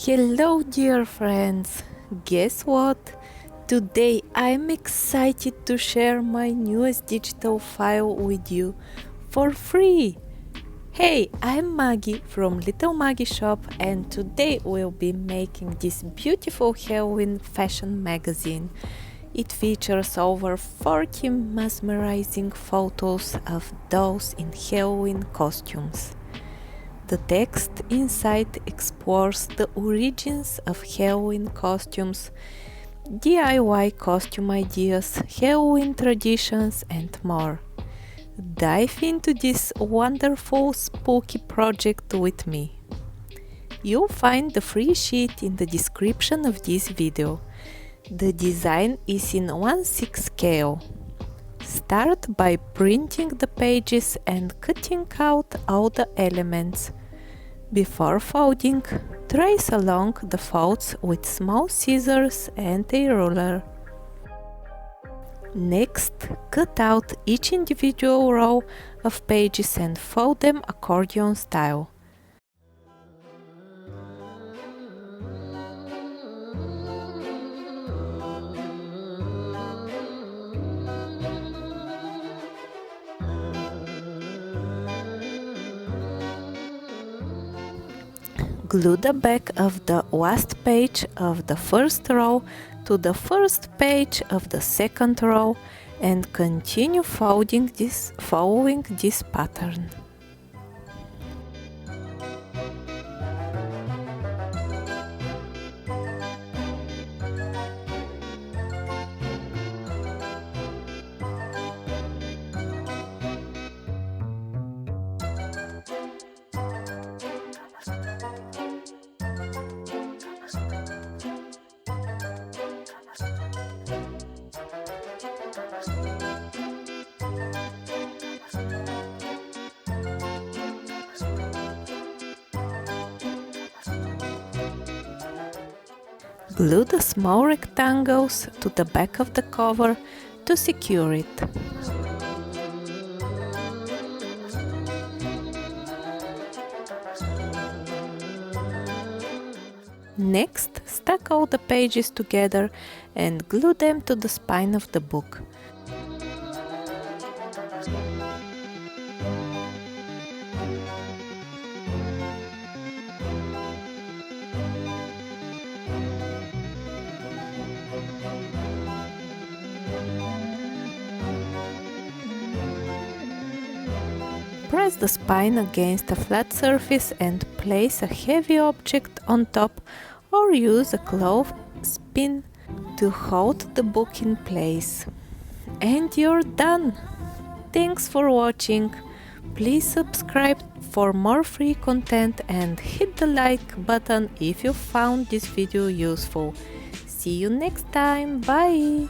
Hello, dear friends! Guess what? Today I'm excited to share my newest digital file with you for free! Hey, I'm Maggie from Little Maggie Shop, and today we'll be making this beautiful Halloween fashion magazine. It features over 40 mesmerizing photos of dolls in Halloween costumes. The text inside explores the origins of Halloween costumes, DIY costume ideas, Halloween traditions, and more. Dive into this wonderful spooky project with me. You'll find the free sheet in the description of this video. The design is in 1/6 scale. Start by printing the pages and cutting out all the elements. Before folding, trace along the folds with small scissors and a ruler. Next, cut out each individual row of pages and fold them accordion style. Glue the back of the last page of the first row to the first page of the second row and continue following this pattern. Glue the small rectangles to the back of the cover to secure it. Next, stack all the pages together and glue them to the spine of the book. Press the spine against a flat surface and place a heavy object on top, or use a clothespin to hold the book in place. And you're done! Thanks for watching! Please subscribe for more free content and hit the like button if you found this video useful. See you next time! Bye!